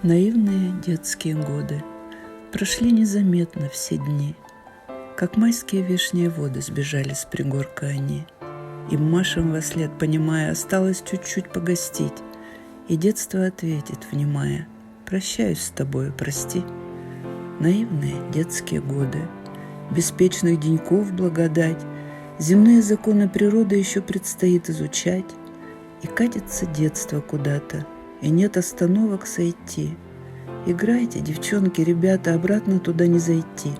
Наивные детские годы прошли незаметно все дни, как майские вешние воды сбежали с пригорка они. И машем вослед, понимая, осталось чуть-чуть погостить, и детство ответит, внимая: прощаюсь с тобою, прости. Наивные детские годы, беспечных деньков благодать, земные законы природы еще предстоит изучать, и катится детство куда-то, и нет остановок сойти. Играйте, девчонки, ребята, обратно туда не зайти.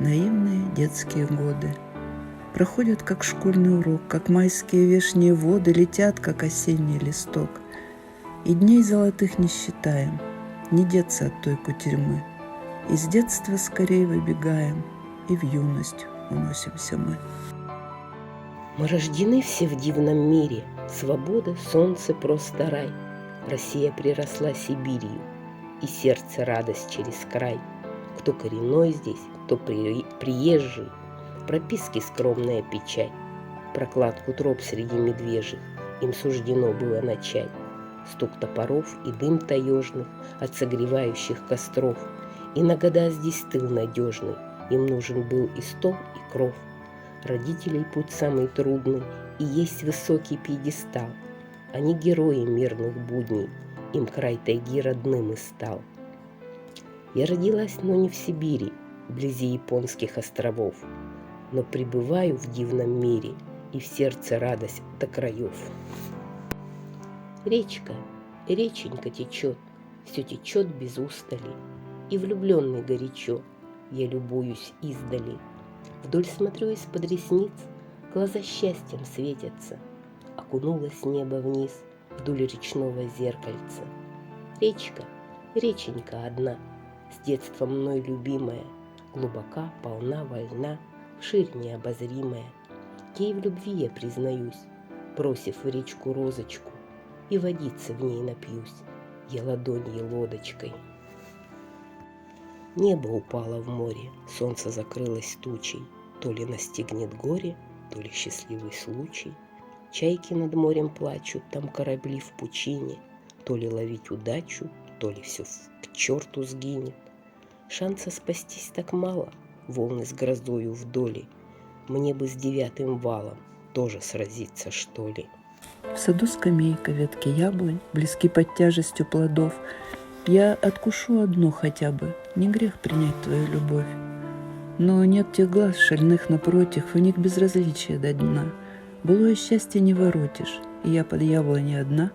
Наивные детские годы проходят, как школьный урок, как майские вешние воды, летят, как осенний листок. И дней золотых не считаем, не деться от той кутерьмы. Из детства скорее выбегаем, и в юность уносимся мы. Мы рождены все в дивном мире, свобода, солнце, просто рай. Россия приросла Сибирью, и сердце радость через край. Кто коренной здесь, кто приезжий, прописки скромная печать, прокладку троп среди медвежьих им суждено было начать. Стук топоров и дым таежных от согревающих костров, и на года здесь тыл надежный, им нужен был и стол, и кров. Родителей путь самый трудный, и есть высокий пьедестал. Они герои мирных будней, им край тайги родным и стал. Я родилась, но не в Сибири, вблизи японских островов, но пребываю в дивном мире, и в сердце радость до краев. Речка, реченька течет, все течет без устали, и влюбленный горячо, я любуюсь издали. Вдоль смотрю из-под ресниц, глаза счастьем светятся. Окунулось небо вниз, вдоль речного зеркальца. Речка, реченька одна, с детства мной любимая, глубока, полна, вольна, вширь необозримая. Ей в любви я признаюсь, бросив в речку розочку, и водиться в ней напьюсь, я ладоньей лодочкой. Небо упало в море, солнце закрылось тучей, то ли настигнет горе, то ли счастливый случай. Чайки над морем плачут, там корабли в пучине, то ли ловить удачу, то ли все к черту сгинет. Шанса спастись так мало, волны с грозою вдоли, мне бы с 9 валом тоже сразиться, что ли. В саду скамейка, ветки яблонь, близки под тяжестью плодов. Я откушу одну хотя бы, не грех принять твою любовь. Но нет тех глаз шальных напротив, у них безразличие до дна. Былое счастье не воротишь, и я под яблоней одна.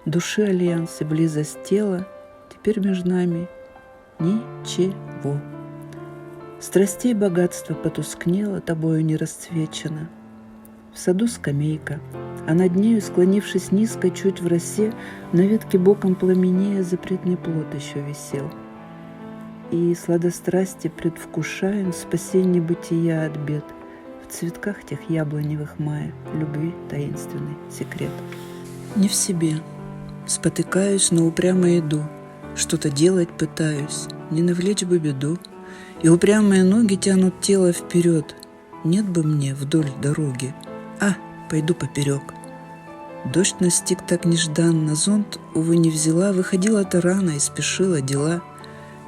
Души альянс и близость тела, теперь между нами ничего. Страстей богатство потускнело, тобою не расцвечено. В саду скамейка, а над нею, склонившись низко, чуть в росе, на ветке боком пламенея запретный плод еще висел. И сладострасти предвкушаем спасение бытия от бед. В цветках тех яблоневых мая любви таинственный секрет. Не в себе, спотыкаюсь, но упрямо иду, что-то делать пытаюсь, не навлечь бы беду, и упрямые ноги тянут тело вперед. Нет бы мне вдоль дороги, пойду поперек. Дождь настиг так нежданно, зонт, увы, не взяла, выходила-то рано и спешила дела.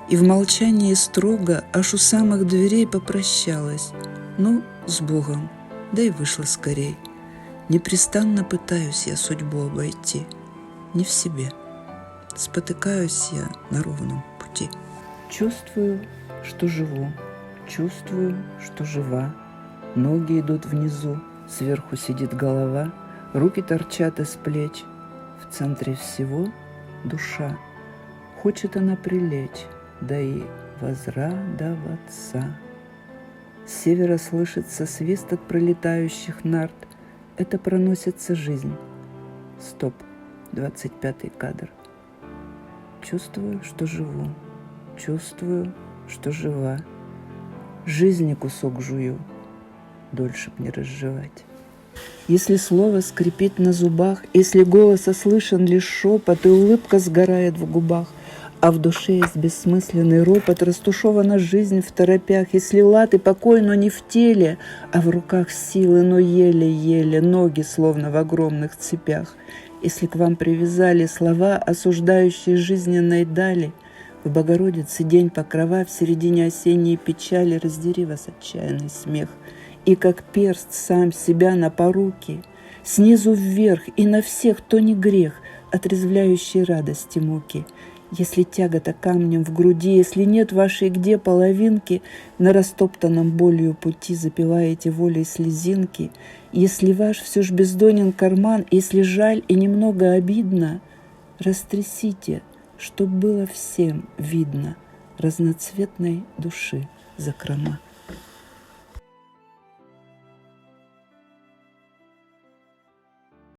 И в молчании строго аж у самых дверей попрощалась. Ну, с Богом, да и вышла скорей. Непрестанно пытаюсь я судьбу обойти, не в себе. Спотыкаюсь я на ровном пути. Чувствую, что живу, чувствую, что жива. Ноги идут внизу, сверху сидит голова, руки торчат из плеч. В центре всего душа. Хочет она прилечь, да и возрадоваться. С севера слышится свист от пролетающих нарт. Это проносится жизнь. Стоп, 25-й кадр. Чувствую, что живу, чувствую, что жива. Жизни кусок жую, дольше б не разжевать. Если слово скрипит на зубах, если голоса слышен лишь шепот, и улыбка сгорает в губах, а в душе есть бессмысленный ропот, растушевана жизнь в торопях, если лад и покой, но не в теле, а в руках силы, но еле-еле, ноги словно в огромных цепях. Если к вам привязали слова, осуждающие жизненной дали, в Богородице день покрова, в середине осенней печали, раздери вас отчаянный смех. И как перст сам себя на поруки, снизу вверх и на всех, то не грех, отрезвляющий радости муки. Если тягота камнем в груди, если нет вашей где половинки, на растоптанном болью пути запиваете волей слезинки, если ваш все ж бездонен карман, если жаль и немного обидно, растрясите, чтоб было всем видно разноцветной души закрома.